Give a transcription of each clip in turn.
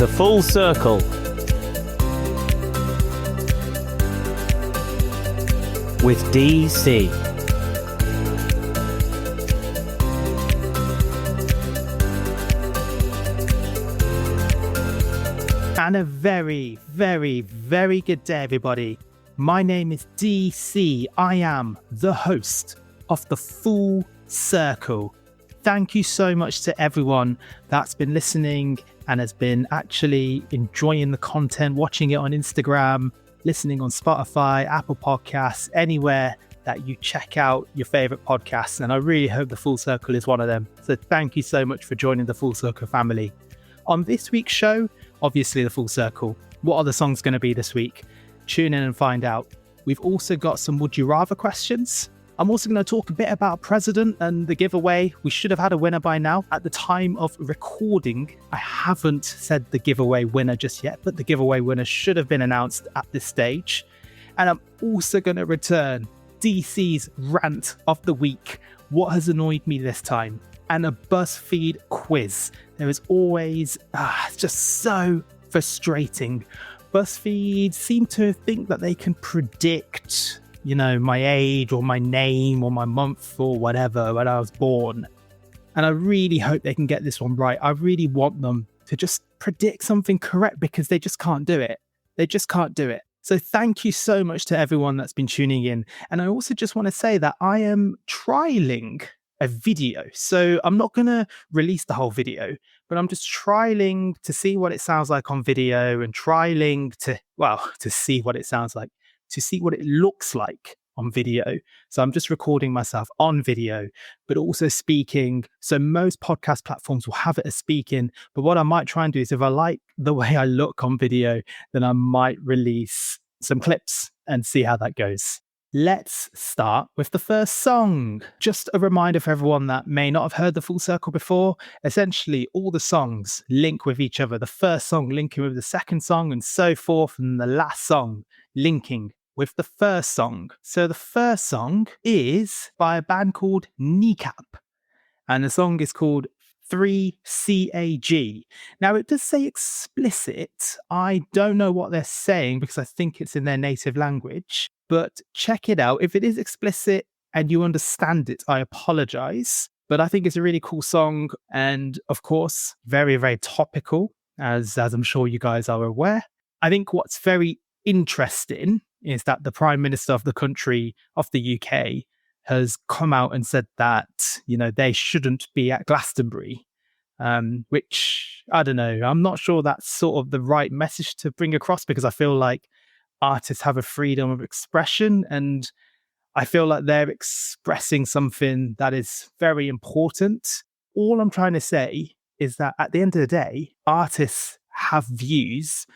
The Full Circle with DC. And a very, very, very good day, everybody. My name is DC. I am the host of The Full Circle. Thank you so much to everyone that's been listening and has been actually enjoying the content, watching it on Instagram, listening on Spotify, Apple Podcasts, anywhere that you check out your favorite podcasts. And I really hope The Full Circle is one of them. So thank you so much for joining the Full Circle family. On this week's show, obviously The Full Circle. What are the songs going to be this week? Tune in and find out. We've also got some Would You Rather questions. I'm also going to talk a bit about President and the giveaway. We should have had a winner by now. At the time of recording, I haven't said the giveaway winner just yet, but the giveaway winner should have been announced at this stage. And I'm also going to return DC's Rant of the Week. What has annoyed me this time? And a BuzzFeed quiz. There is always it's just so frustrating. BuzzFeed seem to think that they can predict, my age or my name or my month or whatever when I was born. And I really hope they can get this one right. I really want them to just predict something correct because they just can't do it. They just can't do it. So thank you so much to everyone that's been tuning in. And I also just want to say that I am trialing a video. So I'm not going to release the whole video, but I'm just trialing to see what it sounds like on video and trialing to see what it sounds like, to see what it looks like on video. So I'm just recording myself on video, but also speaking. So most podcast platforms will have it as speaking, but what I might try and do is if I like the way I look on video, then I might release some clips and see how that goes. Let's start with the first song. Just a reminder for everyone that may not have heard The Full Circle before. Essentially, all the songs link with each other. The first song linking with the second song and so forth, and the last song linking with the first song. So the first song is by a band called Kneecap, and the song is called 3CAG. Now, it does say explicit. I don't know what they're saying because I think it's in their native language. But check it out. If it is explicit and you understand it, I apologize. But I think it's a really cool song. And of course, very, very topical, as I'm sure you guys are aware. I think what's very interesting is that the Prime Minister of the country, of the UK, has come out and said that, they shouldn't be at Glastonbury, which, I don't know, I'm not sure that's sort of the right message to bring across because I feel like artists have a freedom of expression and I feel like they're expressing something that is very important. All I'm trying to say is that at the end of the day, artists have views,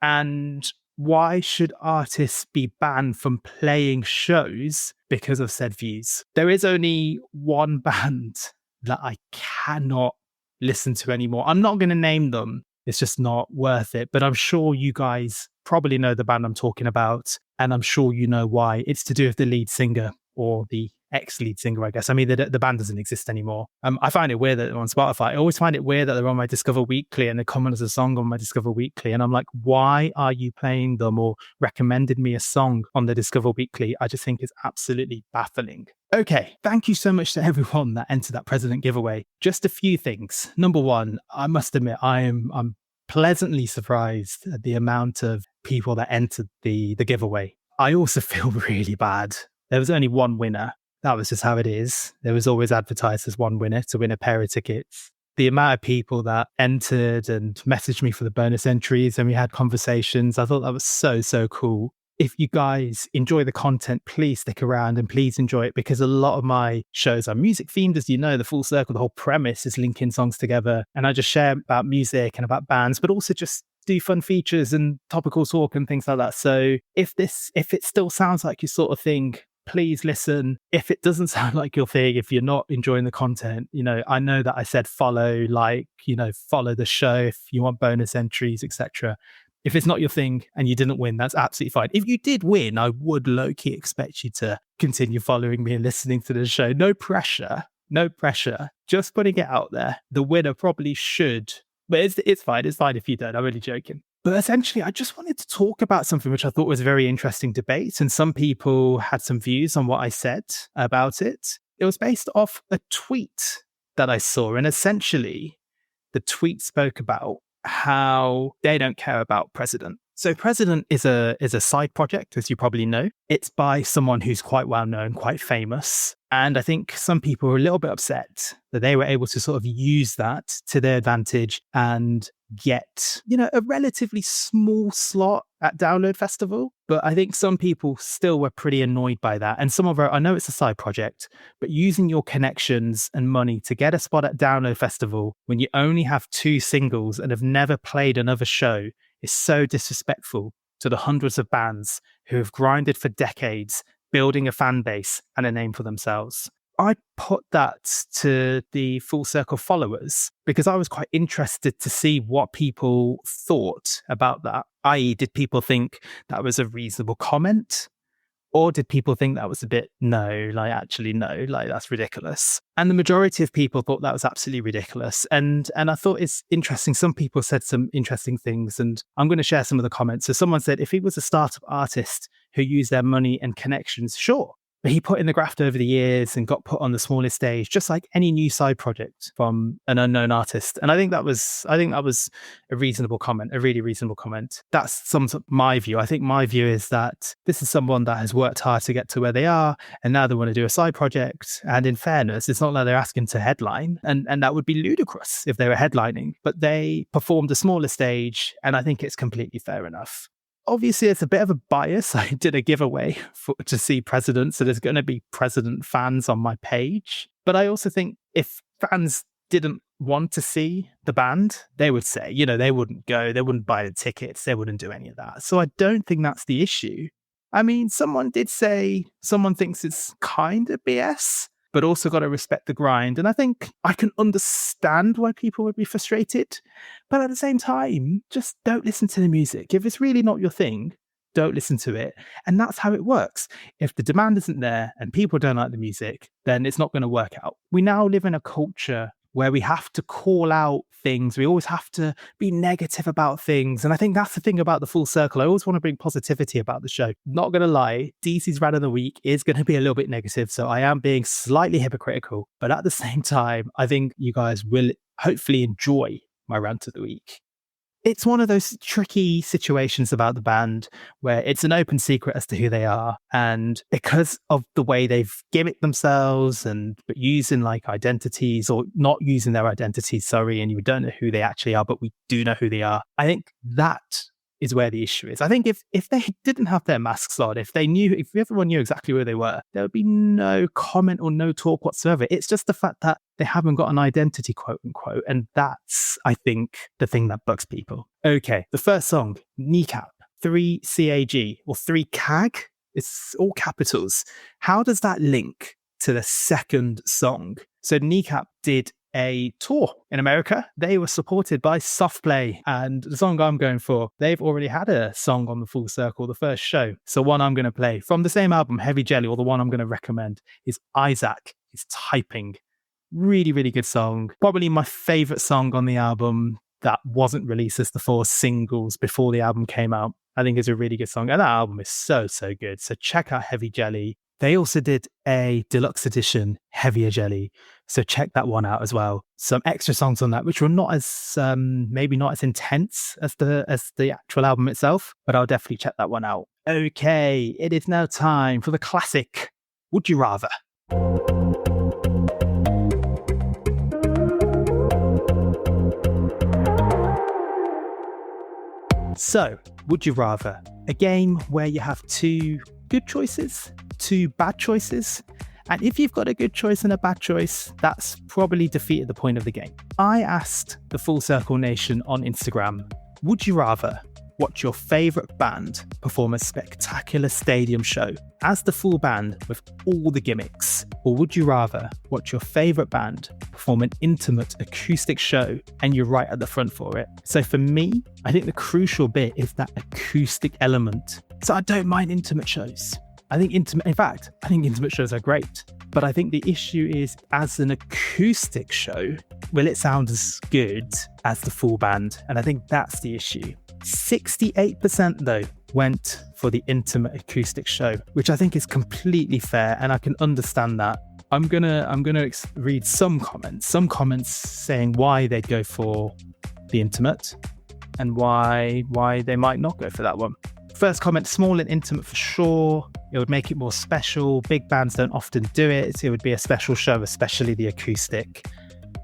and why should artists be banned from playing shows because of said views? There is only one band that I cannot listen to anymore. I'm not going to name them. It's just not worth it. But I'm sure you guys probably know the band I'm talking about, and I'm sure you know why. It's to do with the lead singer, or the ex-lead singer, I guess. I mean, the band doesn't exist anymore. I find it weird that they're on Spotify. I always find it weird that they're on my Discover Weekly and they come on as a song on my Discover Weekly. And I'm like, why are you playing them or recommended me a song on the Discover Weekly? I just think it's absolutely baffling. Okay, thank you so much to everyone that entered that President giveaway. Just a few things. Number one, I must admit, I'm pleasantly surprised at the amount of people that entered the giveaway. I also feel really bad. There was only one winner. That was just how it is. There was always advertised as one winner to win a pair of tickets. The amount of people that entered and messaged me for the bonus entries and we had conversations, I thought that was so, so cool. If you guys enjoy the content, please stick around and please enjoy it because a lot of my shows are music themed. As you know, The Full Circle, the whole premise is linking songs together. And I just share about music and about bands, but also just do fun features and topical talk and things like that. So if it still sounds like your sort of thing, please listen. If it doesn't sound like your thing, if you're not enjoying the content, I know that I said follow the show if you want bonus entries, etc. If it's not your thing and you didn't win, that's absolutely fine. If you did win, I would low-key expect you to continue following me and listening to the show. No pressure. Just putting it out there. The winner probably should But it's fine. It's fine if you don't. I'm really joking. But essentially, I just wanted to talk about something which I thought was a very interesting debate. And some people had some views on what I said about it. It was based off a tweet that I saw. And essentially, the tweet spoke about how they don't care about President. So President is a side project, as you probably know. It's by someone who's quite well known, quite famous. And I think some people were a little bit upset that they were able to sort of use that to their advantage and get, a relatively small slot at Download Festival. But I think some people still were pretty annoyed by that. And some of our, I know it's a side project, but using your connections and money to get a spot at Download Festival when you only have 2 singles and have never played another show is so disrespectful to the hundreds of bands who have grinded for decades, building a fan base and a name for themselves. I put that to the Full Circle followers because I was quite interested to see what people thought about that. I.e., did people think that was a reasonable comment? Or did people think that was a bit, no, that's ridiculous. And the majority of people thought that was absolutely ridiculous. And I thought it's interesting. Some people said some interesting things, and I'm going to share some of the comments. So someone said, if he was a startup artist who used their money and connections, sure. But he put in the graft over the years and got put on the smallest stage, just like any new side project from an unknown artist. And I think that was a reasonable comment, a really reasonable comment. That sums up my view. I think my view is that this is someone that has worked hard to get to where they are, and now they want to do a side project. And in fairness, it's not like they're asking to headline, and that would be ludicrous if they were headlining. But they performed a smaller stage, and I think it's completely fair enough. Obviously, it's a bit of a bias. I did a giveaway to see President, so there's going to be President fans on my page. But I also think if fans didn't want to see the band, they would say, they wouldn't go, they wouldn't buy the tickets, they wouldn't do any of that. So I don't think that's the issue. I mean, someone did say someone thinks it's kind of BS, but also got to respect the grind. And I think I can understand why people would be frustrated. But at the same time, just don't listen to the music. If it's really not your thing, don't listen to it. And that's how it works. If the demand isn't there and people don't like the music, then it's not going to work out. We now live in a culture where we have to call out things. We always have to be negative about things. And I think that's the thing about the Full Circle. I always want to bring positivity about the show. Not going to lie, DC's rant of the week is going to be a little bit negative. So I am being slightly hypocritical. But at the same time, I think you guys will hopefully enjoy my rant of the week. It's one of those tricky situations about the band where it's an open secret as to who they are. And because of the way they've gimmicked themselves but using like identities or not using their identities, and you don't know who they actually are, but we do know who they are. I think that is where the issue is. I think if they didn't have their masks on, if everyone knew exactly where they were, there would be no comment or no talk whatsoever. It's just the fact that they haven't got an identity, quote unquote. And that's, I think, the thing that bugs people. Okay, the first song, Kneecap, 3CAG or 3CAG. It's all capitals. How does that link to the second song? So Kneecap did a tour in America. They were supported by Softplay, and the song I'm going for, they've already had a song on the Full Circle, the first show. So one I'm going to play from the same album, Heavy Jelly, or the one I'm going to recommend is Isaac is Typing. Really, really good song. Probably my favorite song on the album that wasn't released as the 4 singles before the album came out. I think it's a really good song, and that album is so good. So check out Heavy Jelly. They also did a deluxe edition, Heavier Jelly. So check that one out as well. Some extra songs on that, which were not as, maybe not as intense as the actual album itself, but I'll definitely check that one out. Okay, it is now time for the classic, Would You Rather? So, Would You Rather? A game where you have 2 good choices, 2 bad choices. And if you've got a good choice and a bad choice, that's probably defeated the point of the game. I asked the Full Circle Nation on Instagram, would you rather watch your favourite band perform a spectacular stadium show as the full band with all the gimmicks? Or would you rather watch your favourite band perform an intimate acoustic show and you're right at the front for it? So for me, I think the crucial bit is that acoustic element. So I don't mind intimate shows. I think intimate shows are great. But I think the issue is, as an acoustic show, will it sound as good as the full band? And I think that's the issue. 68% though went for the intimate acoustic show, which I think is completely fair, and I can understand that. I'm gonna read some comments saying why they'd go for the intimate and why they might not go for that one. First comment, small and intimate for sure. It would make it more special. Big bands don't often do it. It would be a special show, especially the acoustic.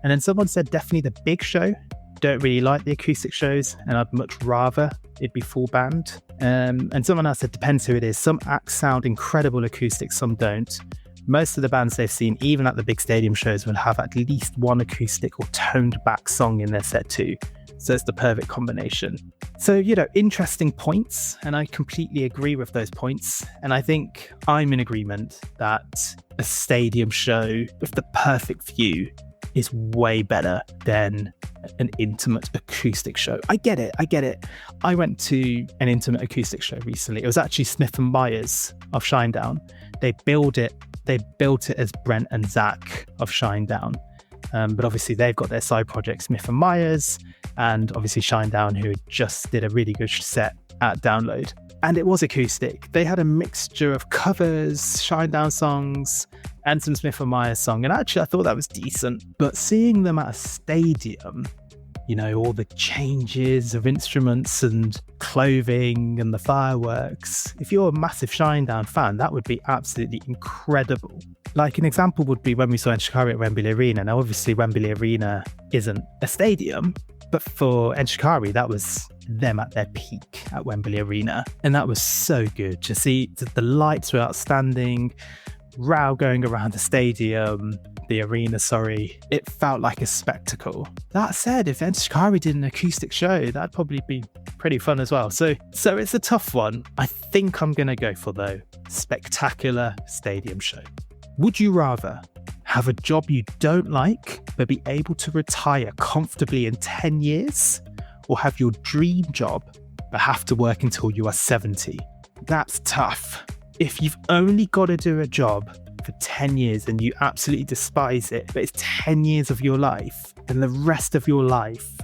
And then someone said definitely the big show. Don't really like the acoustic shows, and I'd much rather it be full band. And someone else said depends who it is. Some acts sound incredible acoustic, some don't. Most of the bands they've seen, even at the big stadium shows, will have at least one acoustic or toned back song in their set too. So it's the perfect combination. So, interesting points, and I completely agree with those points. And I think I'm in agreement that a stadium show with the perfect view is way better than an intimate acoustic show. I get it. I went to an intimate acoustic show recently. It was actually Smith & Myers of Shinedown. They built it as Brent and Zach of Shinedown. But obviously they've got their side project, Smith & Myers, and obviously Shinedown, who just did a really good set at Download. And it was acoustic. They had a mixture of covers, Shinedown songs, and some Smith & Myers song. And actually, I thought that was decent. But seeing them at a stadium, all the changes of instruments and clothing and the fireworks, if you're a massive Shinedown fan, that would be absolutely incredible. Like an example would be when we saw Ed Shikari at Wembley Arena. Now, obviously, Wembley Arena isn't a stadium, but for Ed Shikari, that was them at their peak at Wembley Arena. And that was so good to see. The lights were outstanding, row going around the arena, it felt like a spectacle. That said, if Ed Shikari did an acoustic show, that'd probably be pretty fun as well. So it's a tough one. I think I'm going to go for, though, spectacular stadium show. Would you rather have a job you don't like, but be able to retire comfortably in 10 years, or have your dream job, but have to work until you are 70? That's tough. If you've only got to do a job for 10 years and you absolutely despise it, but it's 10 years of your life, then the rest of your life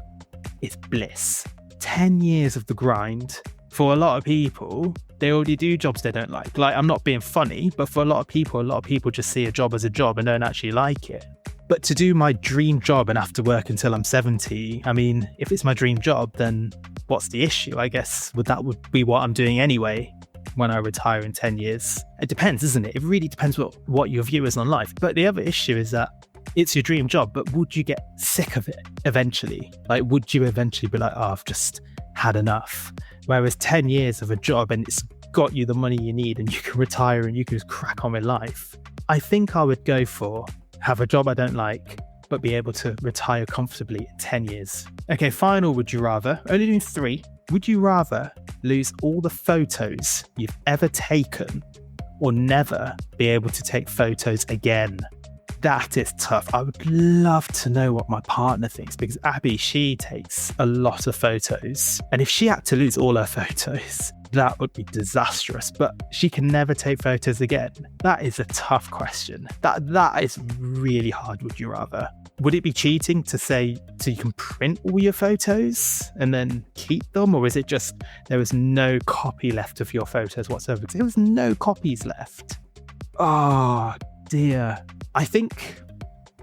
is bliss. 10 years of the grind. For a lot of people, they already do jobs they don't like. Like, I'm not being funny, but for a lot of people just see a job as a job and don't actually like it. But to do my dream job and have to work until I'm 70, I mean, if it's my dream job, then what's the issue? I guess that would be what I'm doing anyway when I retire in 10 years. It depends, isn't it? It really depends what your view is on life. But the other issue is that it's your dream job, but would you get sick of it eventually? Like, would you eventually be like, I've just had enough? Whereas 10 years of a job and it's got you the money you need and you can retire and you can just crack on with life. I think I would go for have a job I don't like, but be able to retire comfortably in 10 years. Okay, final would you rather. Only doing 3. Would you rather lose all the photos you've ever taken or never be able to take photos again? That is tough. I would love to know what my partner thinks, because Abby, she takes a lot of photos. And if she had to lose all her photos, that would be disastrous. But she can never take photos again. That is a tough question. That is really hard. Would you rather? Would it be cheating to say so you can print all your photos and then keep them? Or is it just there was no copy left of your photos whatsoever? There was no copies left. Oh, dear. I think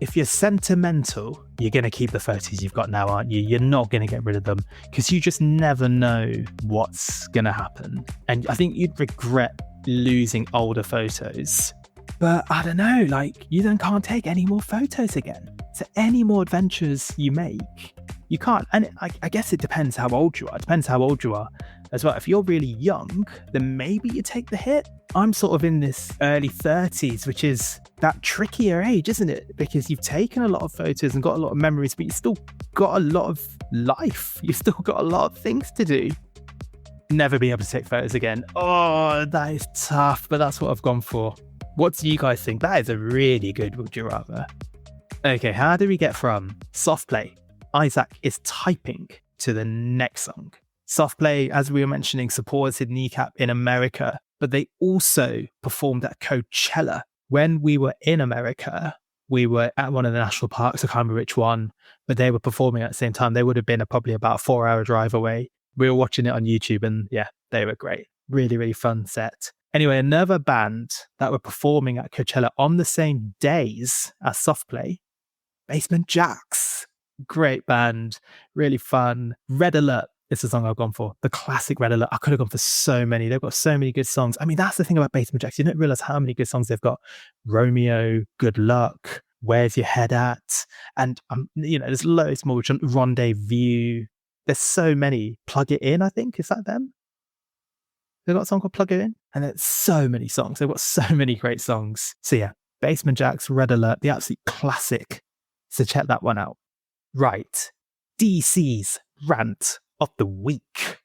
if you're sentimental, you're going to keep the photos you've got now, aren't you? You're not going to get rid of them because you just never know what's going to happen. And I think you'd regret losing older photos. But I don't know, like, you then can't take any more photos again. So any more adventures you make, you can't. And I guess it depends how old you are. It depends how old you are as well. If you're really young, then maybe you take the hit. I'm sort of in this early 30s, which is that trickier age, isn't it? Because you've taken a lot of photos and got a lot of memories, but you still got a lot of life. You've still got a lot of things to do. Never be able to take photos again. Oh, that is tough, but that's what I've gone for. What do you guys think? That is a really good would you rather. Okay, how do we get from soft play, Isaac is typing, to the next song? Soft play, as we were mentioning, supported Kneecap in America, but they also performed at Coachella. When we were in America, We were at one of the national parks, I can't remember which one, but they were performing at the same time. They would have been probably about a 4-hour drive away. We were watching it on YouTube and yeah, they were great. Really, really fun set. Anyway, another band that were performing at Coachella on the same days as Softplay, Basement Jaxx. Great band, really fun. Red Alert is the song I've gone for. The classic Red Alert. I could have gone for so many. They've got so many good songs. I mean, that's the thing about Basement Jaxx. You don't realize how many good songs they've got. Romeo, Good Luck, Where's Your Head At? And, there's loads more. Rendezvous. There's so many. Plug It In, I think. Is that them? They've got a song called Plug It In. And there's so many songs. They've got so many great songs. So yeah, Basement Jaxx, Red Alert, the absolute classic. So check that one out. Right. DC's Rant of the Week.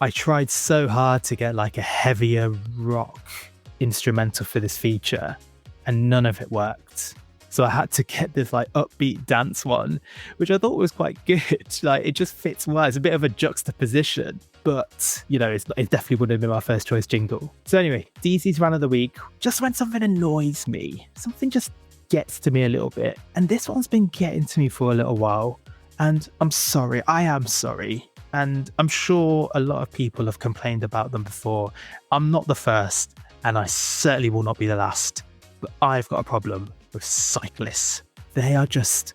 I tried so hard to get like a heavier rock instrumental for this feature and none of it worked. So I had to get this like upbeat dance one, which I thought was quite good. Like it just fits well. It's a bit of a juxtaposition, but it definitely wouldn't have been my first choice jingle. So anyway, DC's Rant of the Week, just when something annoys me, something just gets to me a little bit. And this one's been getting to me for a little while. And I'm sorry, I am sorry. And I'm sure a lot of people have complained about them before. I'm not the first, and I certainly will not be the last. But I've got a problem with cyclists. They are just,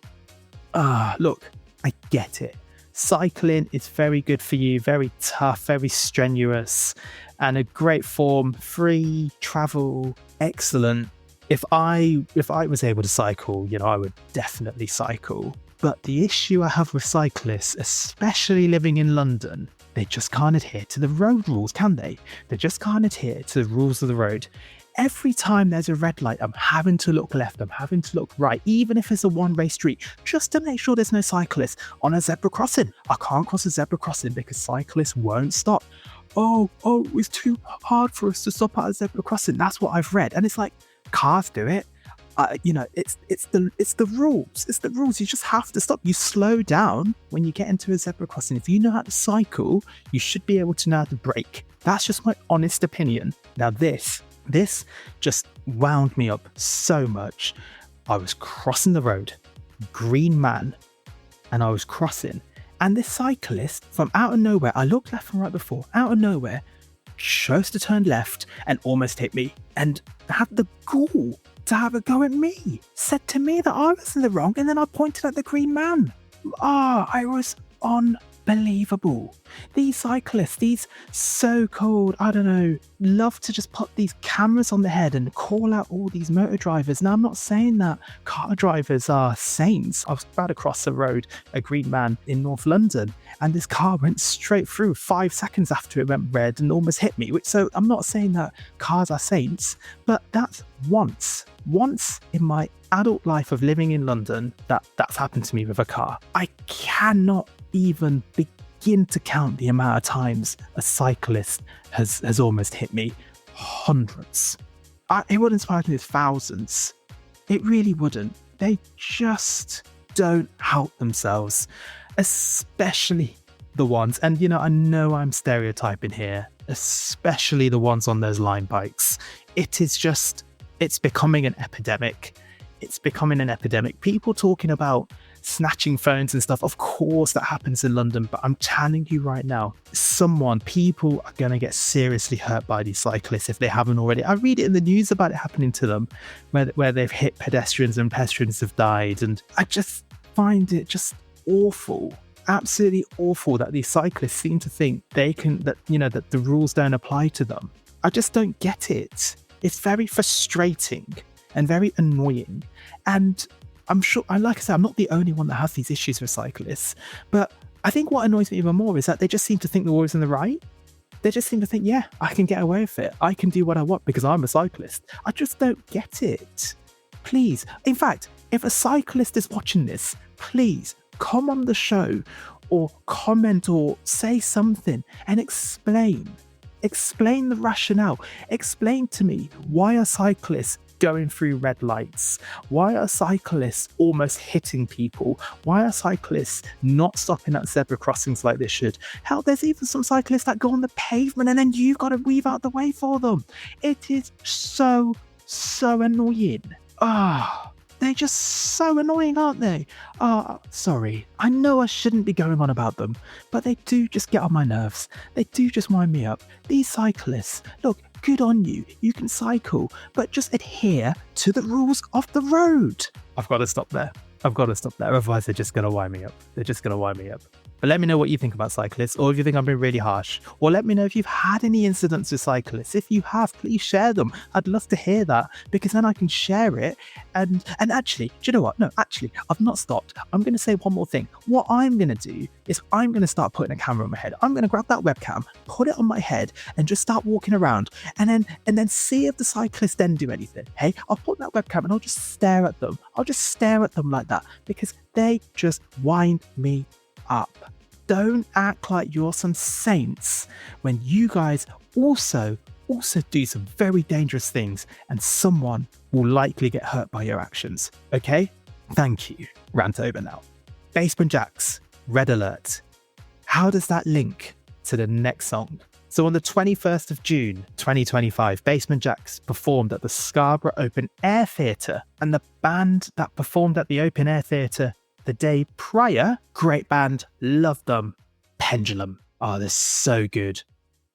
look, I get it. Cycling is very good for you, very tough, very strenuous, and a great form, free, travel, excellent. If I was able to cycle, I would definitely cycle. But the issue I have with cyclists, especially living in London, they just can't adhere to the road rules, can they? They just can't adhere to the rules of the road. Every time there's a red light, I'm having to look left, I'm having to look right, even if it's a one-way street, just to make sure there's no cyclists on a zebra crossing. I can't cross a zebra crossing because cyclists won't stop. Oh, it's too hard for us to stop at a zebra crossing. That's what I've read. And it's like, cars do it. It's the rules. It's the rules. You just have to stop. You slow down when you get into a zebra crossing. If you know how to cycle, you should be able to know how to brake. That's just my honest opinion. Now this just wound me up so much. I was crossing the road, green man, and I was crossing. And this cyclist from out of nowhere, I looked left and right before, out of nowhere, chose to turn left and almost hit me and had the gall to have a go at me, said to me that I was in the wrong, and then I pointed at the green man. I was unbelievable. These cyclists, these so-called, love to just put these cameras on the head and call out all these motor drivers. Now, I'm not saying that car drivers are saints. I was about to cross the road, a green man in North London, and this car went straight through 5 seconds after it went red and almost hit me. So I'm not saying that cars are saints, but that's once in my adult life of living in London that's happened to me with a car. I cannot even begin to count the amount of times a cyclist has almost hit me. Hundreds. It wouldn't surprise me if thousands. It really wouldn't. They just don't help themselves, especially the ones, and I know I'm stereotyping here, especially the ones on those line bikes. It's becoming an epidemic. It's becoming an epidemic. People talking about snatching phones and stuff. Of course that happens in London, but I'm telling you right now, people are going to get seriously hurt by these cyclists if they haven't already. I read it in the news about it happening to them, where they've hit pedestrians and pedestrians have died. And I just find it just awful. Absolutely awful that these cyclists seem to think that the rules don't apply to them. I just don't get it. It's very frustrating and very annoying. And I'm sure, like I said, I'm not the only one that has these issues with cyclists. But I think what annoys me even more is that they just seem to think they're always in the right. They just seem to think, yeah, I can get away with it. I can do what I want because I'm a cyclist. I just don't get it. Please. In fact, if a cyclist is watching this, please come on the show or comment or say something and explain the rationale. Explain to me, why are cyclists going through red lights? Why are cyclists almost hitting people? Why are cyclists not stopping at zebra crossings like they should? Hell, there's even some cyclists that go on the pavement and then you've got to weave out the way for them. It is so annoying. They're just so annoying, aren't they? Sorry. I know I shouldn't be going on about them, but they do just get on my nerves. They do just wind me up. These cyclists, look, good on you. You can cycle, but just adhere to the rules of the road. I've got to stop there. Otherwise, they're just going to wind me up. But let me know what you think about cyclists, or if you think I'm being really harsh, or let me know if you've had any incidents with cyclists. If you have, please share them. I'd love to hear that, because then I can share it. And actually, do you know what? No, actually, I've not stopped. I'm going to say one more thing. What I'm going to do is I'm going to start putting a camera on my head. I'm going to grab that webcam, put it on my head, and just start walking around, and then see if the cyclists then do anything. Hey, I'll put that webcam and I'll just stare at them. I'll just stare at them like that, because they just wind me up. Don't act like you're some saints when you guys also do some very dangerous things, and someone will likely get hurt by your actions. Okay? Thank you. Rant over now. Basement Jaxx, Red Alert. How does that link to the next song? So on the 21st of June 2025, Basement Jaxx performed at the Scarborough Open Air Theatre, and the band that performed at the Open Air Theatre the day prior, great band, love them, Pendulum. Oh, they're so good.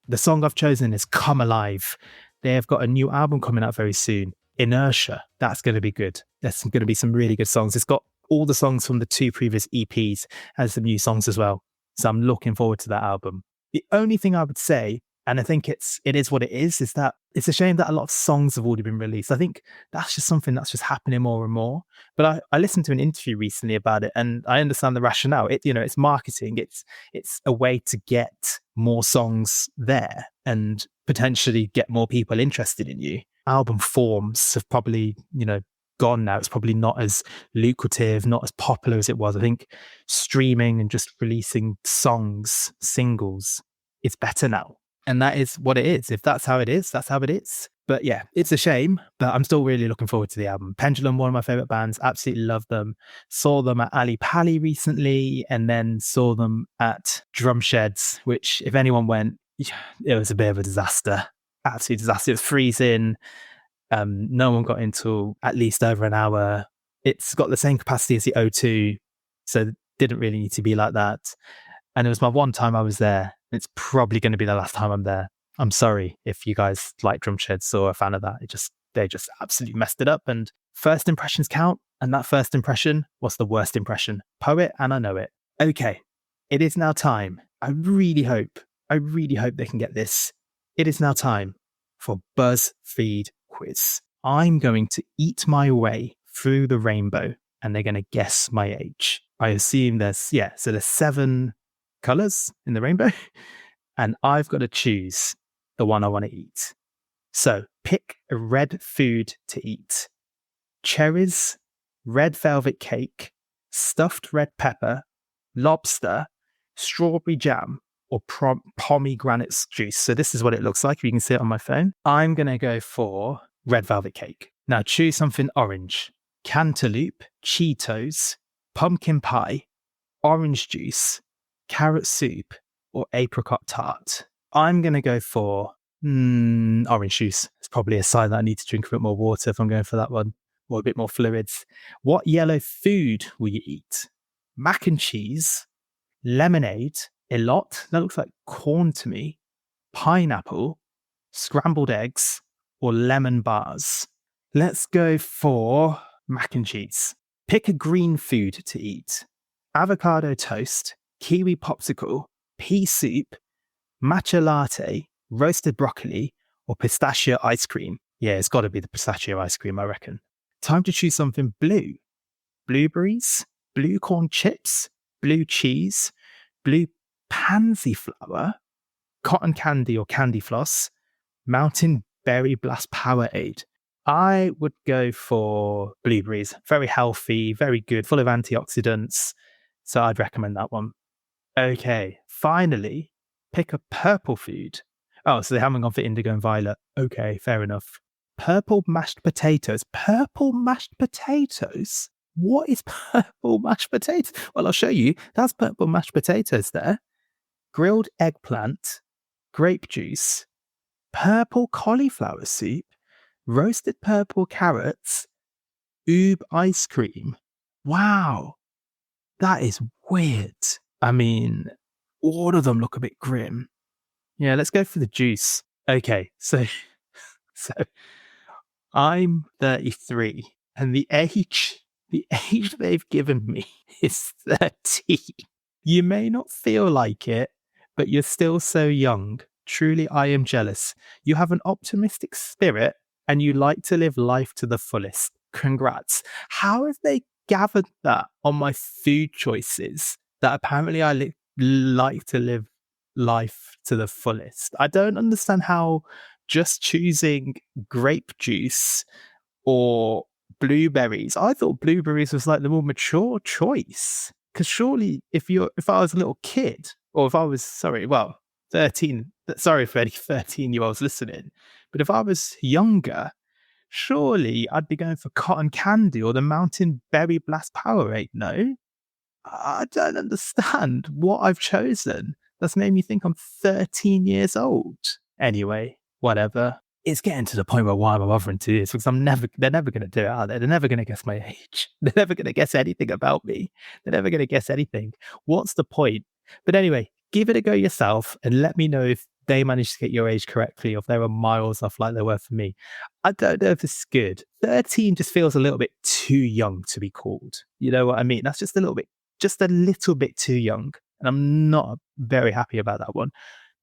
The song I've chosen is Come Alive. They have got a new album coming out very soon, Inertia. That's going to be good. There's going to be some really good songs. It's got all the songs from the 2 previous EPs and some new songs as well. So I'm looking forward to that album. The only thing I would say, and I think it is what it is that it's a shame that a lot of songs have already been released. I think that's just something that's just happening more and more. But I listened to an interview recently about it, and I understand the rationale. It's marketing. It's a way to get more songs there and potentially get more people interested in you. Album forms have probably, gone now. It's probably not as lucrative, not as popular as it was. I think streaming and just releasing songs, singles, it's better now. And that is what it is. If that's how it is, that's how it is. But yeah, it's a shame, but I'm still really looking forward to the album. Pendulum, one of my favorite bands, absolutely love them. Saw them at Ali Pali recently, and then saw them at Drum Sheds, which if anyone went, it was a bit of a disaster. Absolute disaster. It was freezing. No one got into at least over an hour. It's got the same capacity as the O2, so it didn't really need to be like that. And it was my one time I was there. It's probably going to be the last time I'm there. I'm sorry if you guys like Drum Sheds or a fan of that. They just absolutely messed it up. And first impressions count. And that first impression was the worst impression. Poet, and I know it. Okay, it is now time. I really hope they can get this. It is now time for BuzzFeed quiz. I'm going to eat my way through the rainbow, and they're going to guess my age. I assume there's 7 colors in the rainbow, and I've got to choose the one I want to eat. So pick a red food to eat. Cherries, red velvet cake, stuffed red pepper, lobster, strawberry jam, or pomegranate juice. So this is what it looks like. You can see it on my phone. I'm going to go for red velvet cake. Now choose something orange. Cantaloupe, Cheetos, pumpkin pie, orange juice, carrot soup, or apricot tart. I'm going to go for orange juice. It's probably a sign that I need to drink a bit more water if I'm going for that one, or a bit more fluids. What yellow food will you eat? Mac and cheese, lemonade, elote, that looks like corn to me, pineapple, scrambled eggs, or lemon bars. Let's go for mac and cheese. Pick a green food to eat. Avocado toast, kiwi popsicle, pea soup, matcha latte, roasted broccoli, or pistachio ice cream. Yeah, it's got to be the pistachio ice cream, I reckon. Time to choose something blue. Blueberries, blue corn chips, blue cheese, blue pansy flower, cotton candy or candy floss, mountain berry blast Powerade. I would go for blueberries. Very healthy, very good, full of antioxidants. So I'd recommend that one. Okay, finally, pick a purple food. Oh, so they haven't gone for indigo and violet. Okay, fair enough. Purple mashed potatoes. Purple mashed potatoes? What is purple mashed potatoes? Well, I'll show you. That's purple mashed potatoes there. Grilled eggplant, grape juice, purple cauliflower soup, roasted purple carrots, oob ice cream. Wow, that is weird. I mean, all of them look a bit grim. Yeah, let's go for the juice. Okay, so I'm 33 and the age they've given me is 13. You may not feel like it, but you're still so young. Truly, I am jealous. You have an optimistic spirit and you like to live life to the fullest. Congrats. How have they gathered that on my food choices that apparently I like to live life to the fullest? I don't understand how just choosing grape juice or blueberries. I thought blueberries was like the more mature choice. Because surely if I was a little kid, or if I was, 13, sorry for any 13-year-olds listening, but if I was younger, surely I'd be going for cotton candy or the Mountain Berry Blast Powerade. No, I don't understand what I've chosen. That's made me think I'm 13 years old. Anyway, whatever. It's getting to the point where why am I bothering to do this? Because they're never going to do it, are they? They're never going to guess my age. They're never going to guess anything about me. They're never going to guess anything. What's the point? But anyway, give it a go yourself and let me know if they managed to get your age correctly or if they were miles off like they were for me. I don't know if it's good. 13 just feels a little bit too young to be called. You know what I mean? That's just a little bit too young. And I'm not very happy about that one.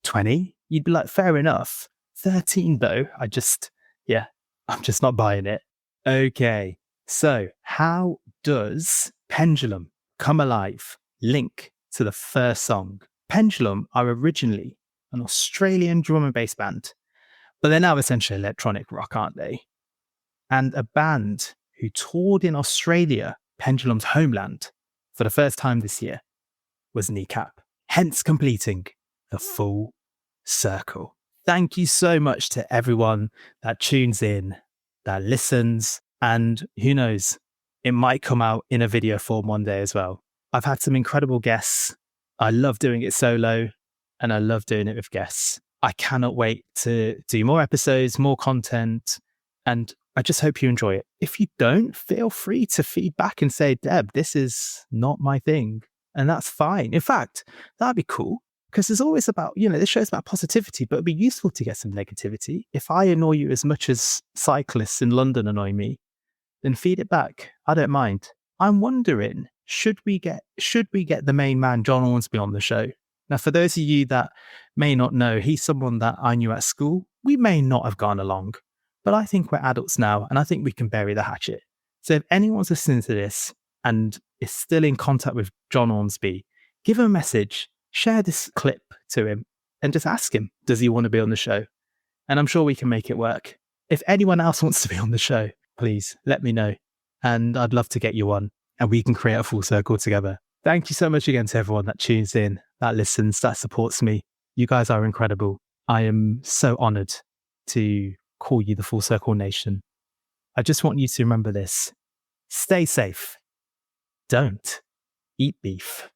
20, you'd be like, fair enough. 13 though, I'm just not buying it. Okay, so how does Pendulum Come Alive link to the first song? Pendulum are originally an Australian drum and bass band, but they're now essentially electronic rock, aren't they? And a band who toured in Australia, Pendulum's homeland, for the first time this year was Kneecap, hence completing the full circle. Thank you so much to everyone that tunes in, that listens, and who knows, it might come out in a video form one day as well. I've had some incredible guests. I love doing it solo, and I love doing it with guests. I cannot wait to do more episodes, more content, and I just hope you enjoy it. If you don't, feel free to feed back and say, Deb, this is not my thing. And that's fine. In fact, that'd be cool. Because there's always about, this show's about positivity, but it'd be useful to get some negativity. If I annoy you as much as cyclists in London annoy me, then feed it back. I don't mind. I'm wondering, should we get the main man, John Ormsby, on the show? Now, for those of you that may not know, he's someone that I knew at school. We may not have gone along, but I think we're adults now, and I think we can bury the hatchet. So if anyone's listening to this and is still in contact with John Ormsby, give him a message. Share this clip to him and just ask him, does he want to be on the show? And I'm sure we can make it work. If anyone else wants to be on the show, please let me know. And I'd love to get you on and we can create a full circle together. Thank you so much again to everyone that tunes in, that listens, that supports me. You guys are incredible. I am so honored to call you the Full Circle Nation. I just want you to remember this. Stay safe. Don't eat beef.